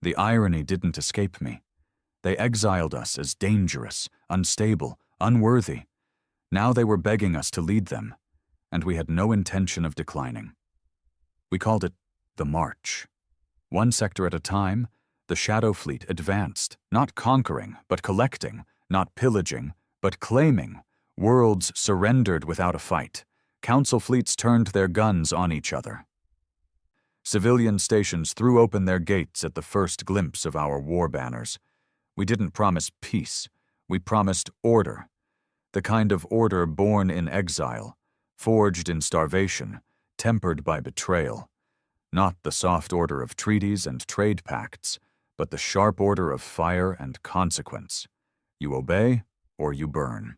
The irony didn't escape me. They exiled us as dangerous, unstable, unworthy. Now they were begging us to lead them, and we had no intention of declining. We called it the March. One sector at a time, the Shadow Fleet advanced, not conquering, but collecting, not pillaging, but claiming. Worlds surrendered without a fight. Council fleets turned their guns on each other. Civilian stations threw open their gates at the first glimpse of our war banners. We didn't promise peace. We promised order. The kind of order born in exile, forged in starvation, tempered by betrayal. Not the soft order of treaties and trade pacts, but the sharp order of fire and consequence. You obey or you burn.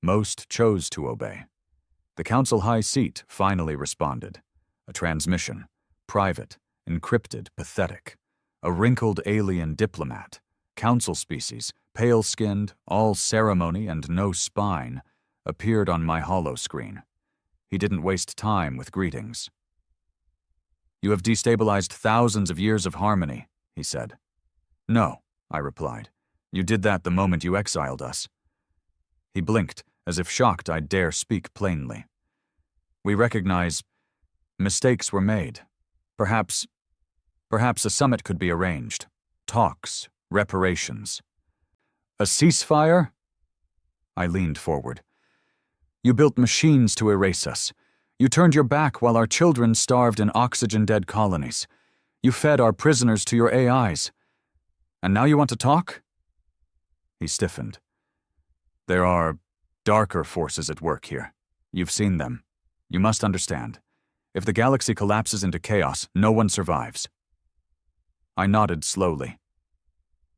Most chose to obey. The Council High Seat finally responded. A transmission, private, encrypted, pathetic. A wrinkled alien diplomat, council species, pale-skinned, all ceremony and no spine, appeared on my holo screen. He didn't waste time with greetings. You have destabilized thousands of years of harmony, he said. No, I replied. You did that the moment you exiled us. He blinked, as if shocked I'd dare speak plainly. We recognize mistakes were made. Perhaps a summit could be arranged. Talks, reparations. A ceasefire? I leaned forward. You built machines to erase us. You turned your back while our children starved in oxygen-dead colonies. You fed our prisoners to your AIs. And now you want to talk? He stiffened. There are darker forces at work here. You've seen them. You must understand. If the galaxy collapses into chaos, no one survives. I nodded slowly.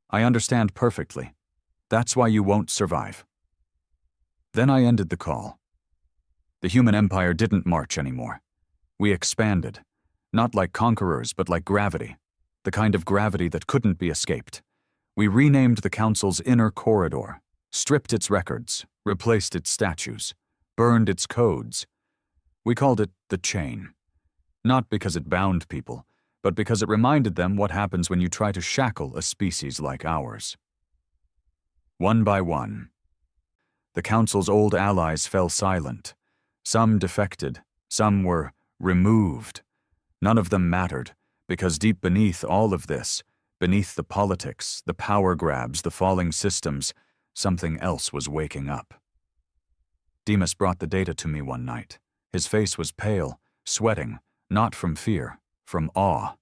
I understand perfectly. That's why you won't survive. Then I ended the call. The human empire didn't march anymore. We expanded, not like conquerors, but like gravity, the kind of gravity that couldn't be escaped. We renamed the Council's inner corridor, stripped its records, replaced its statues, burned its codes. We called it the Chain, not because it bound people, but because it reminded them what happens when you try to shackle a species like ours. One by one, the Council's old allies fell silent. Some defected, some were removed. None of them mattered, because deep beneath all of this, beneath the politics, the power grabs, the falling systems, something else was waking up. Demas brought the data to me one night. His face was pale, sweating, not from fear, from awe.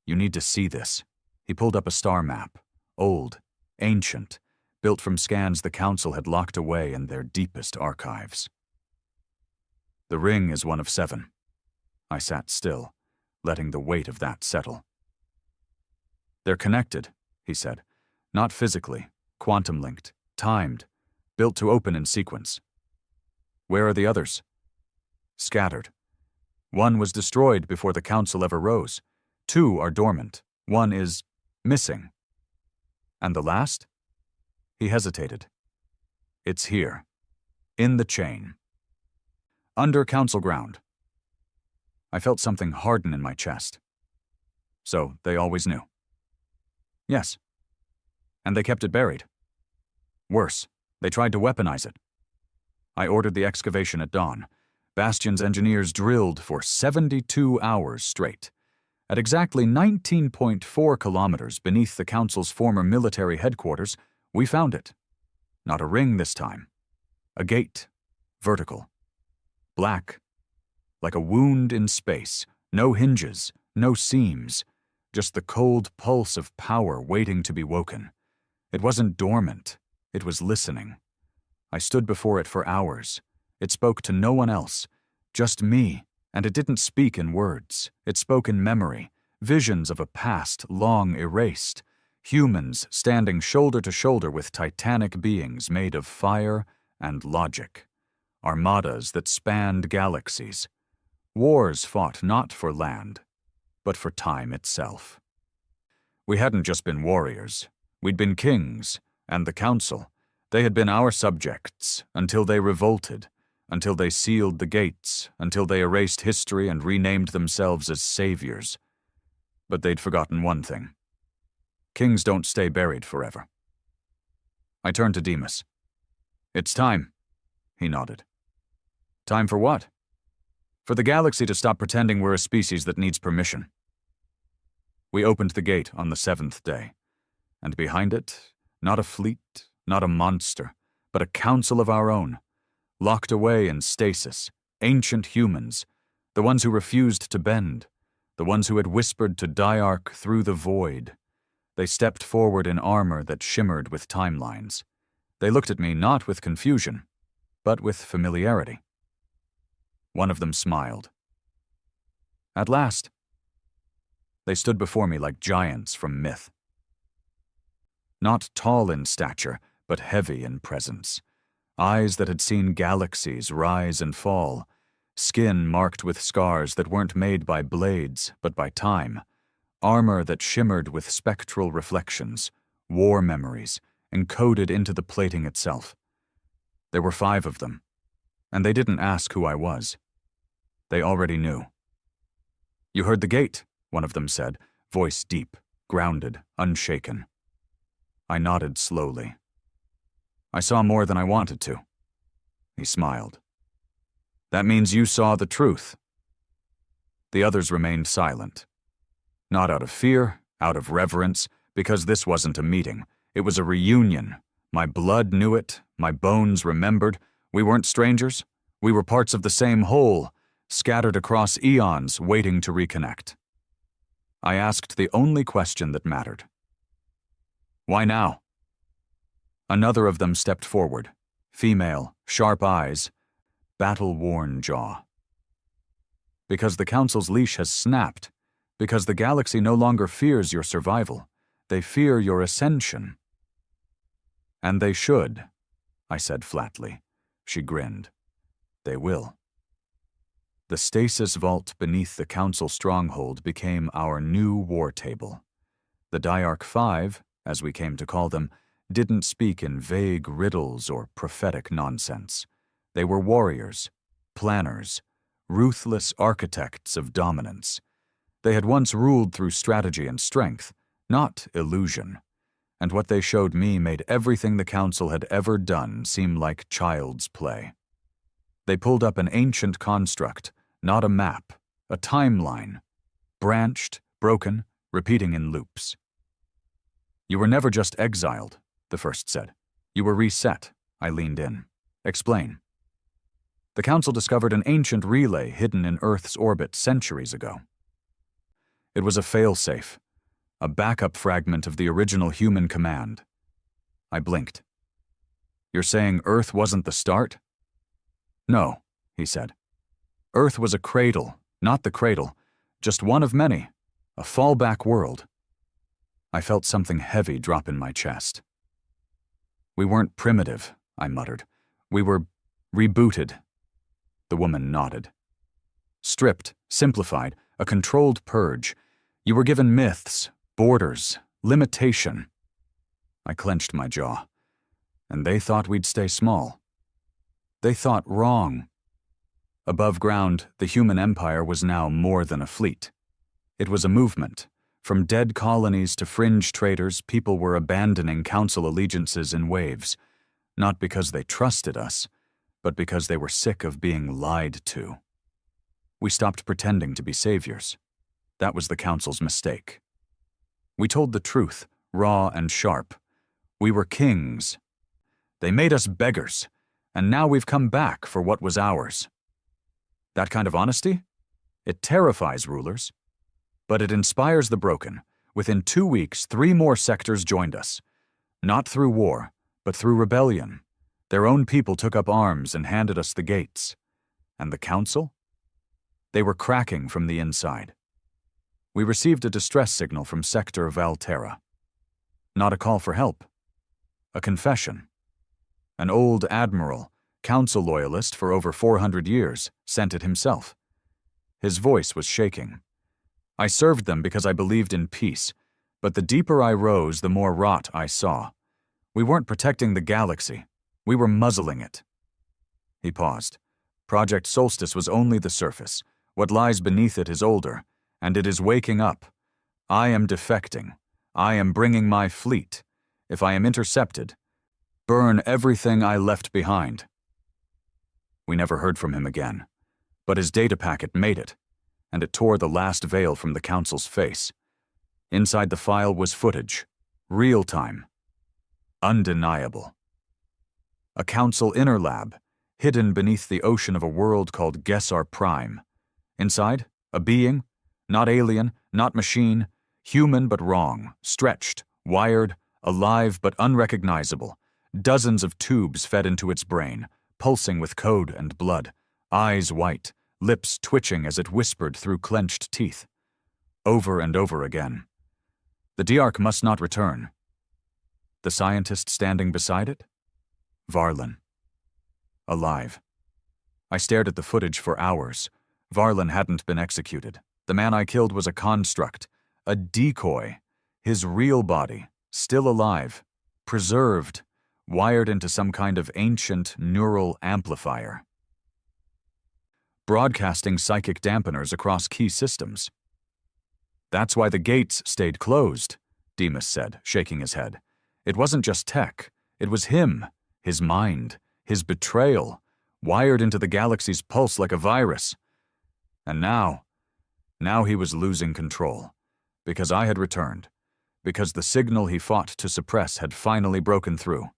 You need to see this. He pulled up a star map, old, ancient, built from scans the Council had locked away in their deepest archives. The ring is one of 7. I sat still, letting the weight of that settle. They're connected, he said. Not physically, quantum-linked, timed, built to open in sequence. Where are the others? Scattered. One was destroyed before the Council ever rose. 2 are dormant. 1 is missing. And the last? He hesitated. It's here. In the chain. Under Council ground. I felt something harden in my chest. So they always knew. Yes. And they kept it buried. Worse, they tried to weaponize it. I ordered the excavation at dawn. Bastion's engineers drilled for 72 hours straight. At exactly 19.4 kilometers beneath the Council's former military headquarters, we found it. Not a ring this time. A gate. Vertical. Black. Like a wound in space. No hinges. No seams. Just the cold pulse of power waiting to be woken. It wasn't dormant. It was listening. I stood before it for hours. It spoke to no one else. Just me. And it didn't speak in words. It spoke in memory. Visions of a past long erased. Humans standing shoulder to shoulder with titanic beings made of fire and logic. Armadas that spanned galaxies. Wars fought not for land, but for time itself. We hadn't just been warriors. We'd been kings, and the Council. They had been our subjects until they revolted, until they sealed the gates, until they erased history and renamed themselves as saviors. But they'd forgotten one thing. Kings don't stay buried forever. I turned to Demas. It's time, he nodded. Time for what? For the galaxy to stop pretending we're a species that needs permission. We opened the gate on the 7th day, and behind it, not a fleet, not a monster, but a council of our own, locked away in stasis, ancient humans, the ones who refused to bend, the ones who had whispered to Diarch through the void. They stepped forward in armor that shimmered with timelines. They looked at me not with confusion, but with familiarity. One of them smiled. At last. They stood before me like giants from myth. Not tall in stature, but heavy in presence. Eyes that had seen galaxies rise and fall. Skin marked with scars that weren't made by blades, but by time. Armor that shimmered with spectral reflections. War memories, encoded into the plating itself. There were 5 of them, and they didn't ask who I was. They already knew. You heard the gate, one of them said, voice deep, grounded, unshaken. I nodded slowly. I saw more than I wanted to. He smiled. That means you saw the truth. The others remained silent. Not out of fear, out of reverence, because this wasn't a meeting. It was a reunion. My blood knew it, my bones remembered. We weren't strangers. We were parts of the same whole, scattered across eons, waiting to reconnect. I asked the only question that mattered. Why now? Another of them stepped forward, female, sharp eyes, battle-worn jaw. Because the Council's leash has snapped, Because the galaxy no longer fears your survival. They fear your ascension. And they should, I said flatly. She grinned. They will. The stasis vault beneath the Council stronghold became our new war table. The Diarch Five, as we came to call them, didn't speak in vague riddles or prophetic nonsense. They were warriors, planners, ruthless architects of dominance. They had once ruled through strategy and strength, not illusion, and what they showed me made everything the Council had ever done seem like child's play. They pulled up an ancient construct, not a map, a timeline, branched, broken, repeating in loops. You were never just exiled, the first said. You were reset, I leaned in. Explain. The Council discovered an ancient relay hidden in Earth's orbit centuries ago. It was a failsafe, a backup fragment of the original human command. I blinked. You're saying Earth wasn't the start? No, he said. Earth was a cradle, not the cradle, just one of many, a fallback world. I felt something heavy drop in my chest. We weren't primitive, I muttered. We were rebooted. The woman nodded. Stripped, simplified, a controlled purge. You were given myths, borders, limitation. I clenched my jaw. And they thought we'd stay small. They thought wrong. Above ground, the human empire was now more than a fleet. It was a movement. From dead colonies to fringe traders, people were abandoning Council allegiances in waves, not because they trusted us, but because they were sick of being lied to. We stopped pretending to be saviors. That was the Council's mistake. We told the truth, raw and sharp. We were kings. They made us beggars, and now we've come back for what was ours. That kind of honesty? It terrifies rulers. But it inspires the broken. Within 2 weeks, 3 more sectors joined us. Not through war, but through rebellion. Their own people took up arms and handed us the gates. And the Council? They were cracking from the inside. We received a distress signal from Sector Valterra. Not a call for help. A confession. An old admiral, Council loyalist for over 400 years, sent it himself. His voice was shaking. I served them because I believed in peace, but the deeper I rose, the more rot I saw. We weren't protecting the galaxy. We were muzzling it. He paused. Project Solstice was only the surface. What lies beneath it is older, and it is waking up. I am defecting. I am bringing my fleet. If I am intercepted, burn everything I left behind. We never heard from him again, but his data packet made it, and it tore the last veil from the Council's face. Inside the file was footage, real-time, undeniable. A Council inner lab, hidden beneath the ocean of a world called Gesar Prime. Inside, a being, not alien, not machine, human but wrong, stretched, wired, alive but unrecognizable. Dozens of tubes fed into its brain, pulsing with code and blood, eyes white, lips twitching as it whispered through clenched teeth. Over and over again. The Diarch must not return. The scientist standing beside it? Varlin. Alive. I stared at the footage for hours. Varlin hadn't been executed. The man I killed was a construct, a decoy. His real body, still alive, preserved, wired into some kind of ancient neural amplifier. Broadcasting psychic dampeners across key systems. That's why the gates stayed closed, Demas said, shaking his head. It wasn't just tech. It was him, his mind, his betrayal, wired into the galaxy's pulse like a virus. And now he was losing control. Because I had returned. Because the signal he fought to suppress had finally broken through.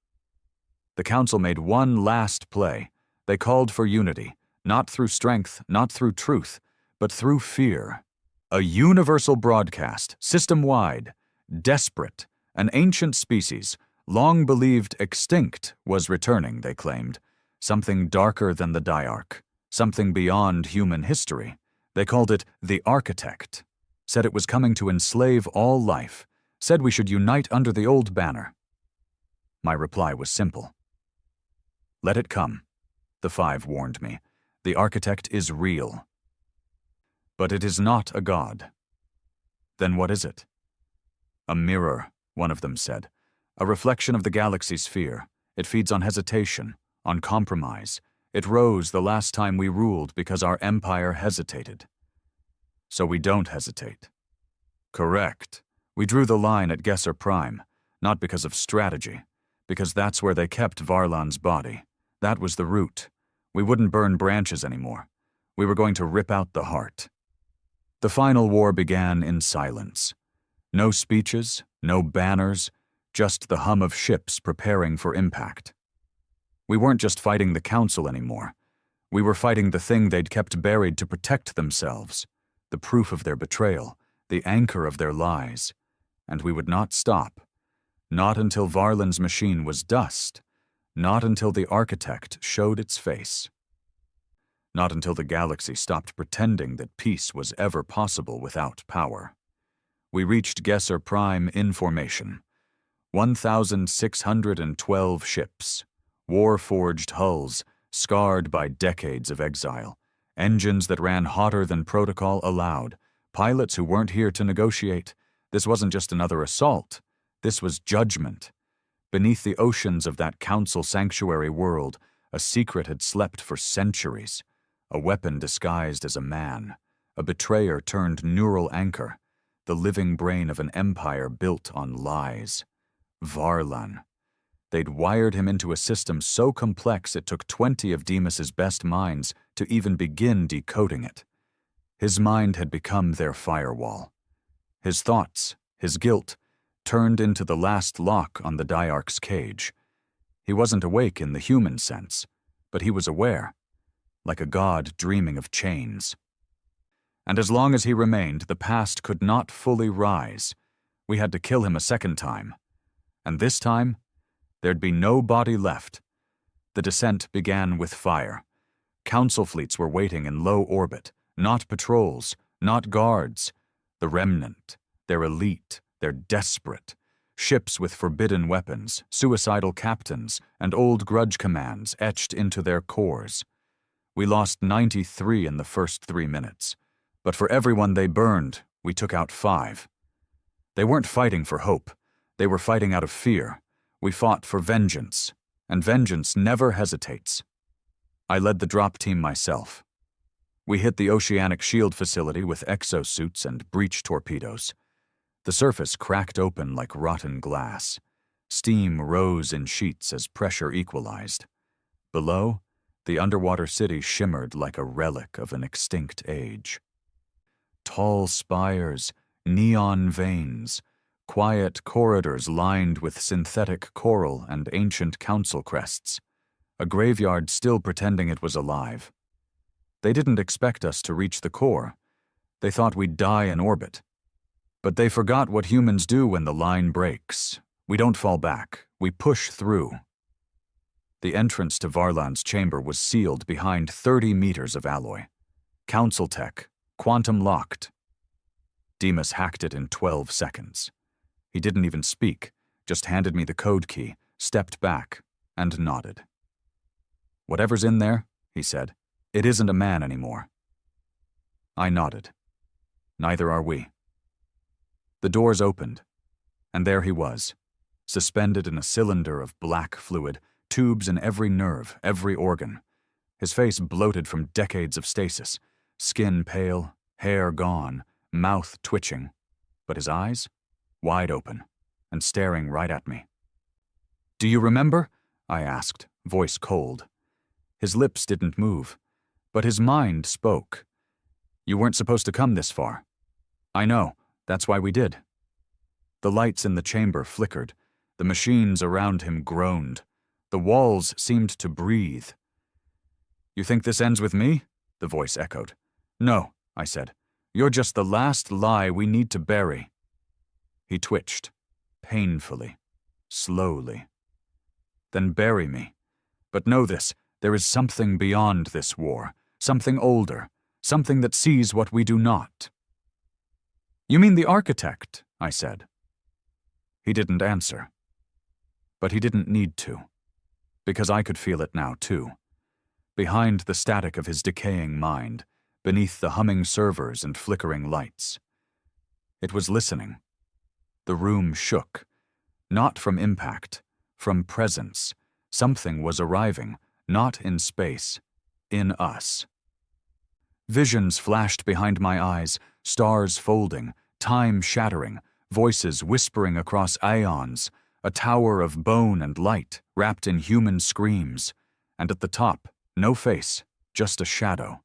The Council made one last play. They called for unity, not through strength, not through truth, but through fear. A universal broadcast, system-wide, desperate, an ancient species, long believed extinct, was returning, they claimed. Something darker than the Diarch, something beyond human history. They called it the Architect. said it was coming to enslave all life, said we should unite under the old banner. My reply was simple. Let it come, the five warned me. The architect is real. But it is not a god. Then what is it? A mirror, one of them said. A reflection of the galaxy sphere. It feeds on hesitation, on compromise. It rose the last time we ruled because our empire hesitated. So we don't hesitate. Correct. We drew the line at Gesser Prime, not because of strategy, because that's where they kept Varlan's body. That was the root. We wouldn't burn branches anymore. We were going to rip out the heart. The final war began in silence. No speeches, no banners, just the hum of ships preparing for impact. We weren't just fighting the Council anymore. We were fighting the thing they'd kept buried to protect themselves, the proof of their betrayal, the anchor of their lies. And we would not stop. Not until Varlan's machine was dust. Not until the architect showed its face. Not until the galaxy stopped pretending that peace was ever possible without power. We reached Gesser Prime in formation. 1,612 ships, war-forged hulls, scarred by decades of exile, engines that ran hotter than protocol allowed, pilots who weren't here to negotiate. This wasn't just another assault. This was judgment. Beneath the oceans of that Council sanctuary world, a secret had slept for centuries. A weapon disguised as a man, a betrayer turned neural anchor, the living brain of an empire built on lies. Varlan. They'd wired him into a system so complex it took 20 of Demas's best minds to even begin decoding it. His mind had become their firewall. His thoughts, his guilt, turned into the last lock on the Diarch's cage. He wasn't awake in the human sense, but he was aware. Like a god dreaming of chains. And as long as he remained, the past could not fully rise. We had to kill him a second time. And this time, there'd be no body left. The descent began with fire. Council fleets were waiting in low orbit, not patrols, not guards. The remnant, their elite, they're desperate. Ships with forbidden weapons, suicidal captains, and old grudge commands etched into their cores. We lost 93 in the first 3 minutes, but for everyone they burned, we took out 5. They weren't fighting for hope. They were fighting out of fear. We fought for vengeance, and vengeance never hesitates. I led the drop team myself. We hit the Oceanic Shield facility with exosuits and breach torpedoes. The surface cracked open like rotten glass. Steam rose in sheets as pressure equalized. Below, the underwater city shimmered like a relic of an extinct age. Tall spires, neon veins, quiet corridors lined with synthetic coral and ancient council crests. A graveyard still pretending it was alive. They didn't expect us to reach the core. They thought we'd die in orbit. But they forgot what humans do when the line breaks. We don't fall back. We push through. The entrance to Varlan's chamber was sealed behind 30 meters of alloy. Council tech, quantum locked. Demas hacked it in 12 seconds. He didn't even speak, just handed me the code key, stepped back, and nodded. Whatever's in there, he said, it isn't a man anymore. I nodded. Neither are we. The doors opened, and there he was, suspended in a cylinder of black fluid, tubes in every nerve, every organ. His face bloated from decades of stasis, skin pale, hair gone, mouth twitching, but his eyes, wide open, and staring right at me. "Do you remember?" I asked, voice cold. His lips didn't move, but his mind spoke. "You weren't supposed to come this far." "I know, that's why we did." The lights in the chamber flickered. The machines around him groaned. The walls seemed to breathe. "You think this ends with me?" the voice echoed. "No," I said. "You're just the last lie we need to bury." He twitched, painfully, slowly. "Then bury me. But know this, there is something beyond this war, something older, something that sees what we do not." You mean the architect, I said. He didn't answer. But he didn't need to, because I could feel it now too. Behind the static of his decaying mind, beneath the humming servers and flickering lights. It was listening. The room shook, not from impact, from presence. Something was arriving, not in space, in us. Visions flashed behind my eyes, stars folding, time shattering, voices whispering across aeons, a tower of bone and light wrapped in human screams, and at the top, no face, just a shadow.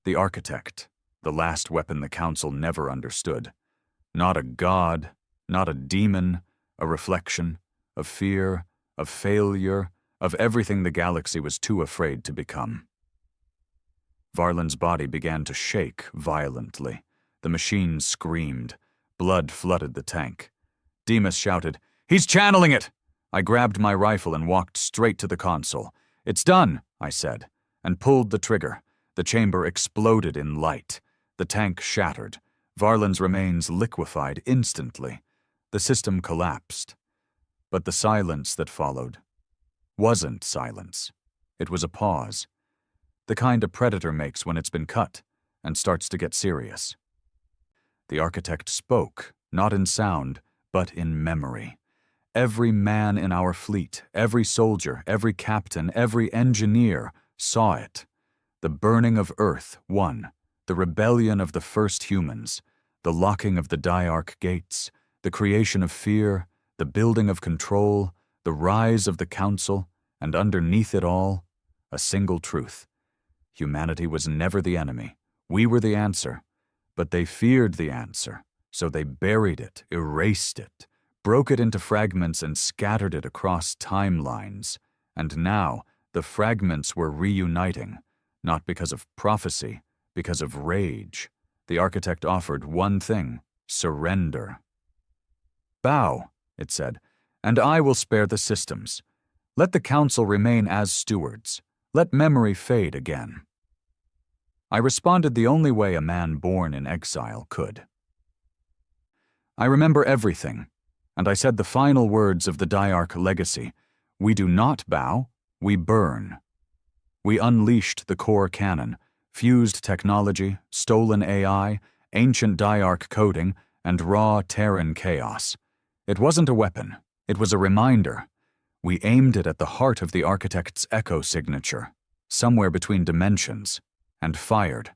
The architect, the last weapon the council never understood. Not a god, not a demon, a reflection of fear, of failure, of everything the galaxy was too afraid to become. Varlin's body began to shake violently. The machine screamed. Blood flooded the tank. Demas shouted, "He's channeling it!" I grabbed my rifle and walked straight to the console. "It's done," I said, and pulled the trigger. The chamber exploded in light. The tank shattered. Varlin's remains liquefied instantly. The system collapsed. But the silence that followed wasn't silence. It was a pause. The kind a predator makes when it's been cut and starts to get serious. The architect spoke, not in sound, but in memory. Every man in our fleet, every soldier, every captain, every engineer saw it. The burning of Earth, one. The rebellion of the first humans. The locking of the Diarch gates. The creation of fear. The building of control. The rise of the council. And underneath it all, a single truth. Humanity was never the enemy. We were the answer. But they feared the answer, so they buried it, erased it, broke it into fragments and scattered it across timelines. And now, the fragments were reuniting, not because of prophecy, because of rage. The architect offered one thing: surrender. "Bow," it said, "and I will spare the systems. Let the council remain as stewards. Let memory fade again." I responded the only way a man born in exile could. I remember everything, and I said the final words of the Diarch legacy: "We do not bow, we burn." We unleashed the core cannon, fused technology, stolen AI, ancient Diarch coding, and raw Terran chaos. It wasn't a weapon, it was a reminder. We aimed it at the heart of the architect's echo signature, somewhere between dimensions, and fired.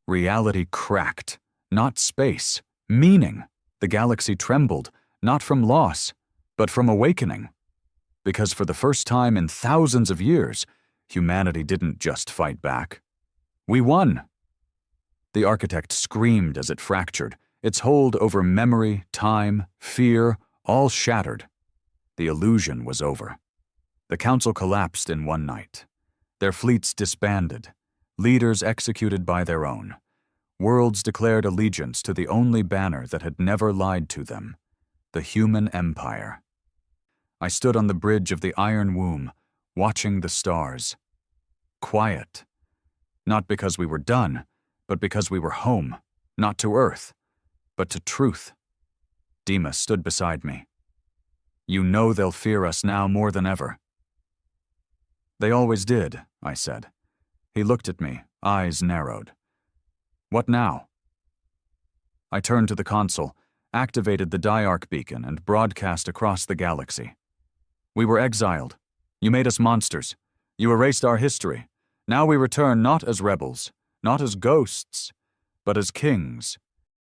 Reality cracked, not space, meaning. The galaxy trembled, not from loss, but from awakening. Because for the first time in thousands of years, humanity didn't just fight back. We won. The architect screamed as it fractured, its hold over memory, time, fear, all shattered. The illusion was over. The council collapsed in one night. Their fleets disbanded. Leaders executed by their own. Worlds declared allegiance to the only banner that had never lied to them: the human empire. I stood on the bridge of the Iron Womb, watching the stars. Quiet. Not because we were done, but because we were home, not to Earth, but to truth. Demas stood beside me. "You know they'll fear us now more than ever." "They always did," I said. He looked at me, eyes narrowed. "What now?" I turned to the console, activated the Diarch beacon, and broadcast across the galaxy. "We were exiled. You made us monsters. You erased our history. Now we return not as rebels, not as ghosts, but as kings,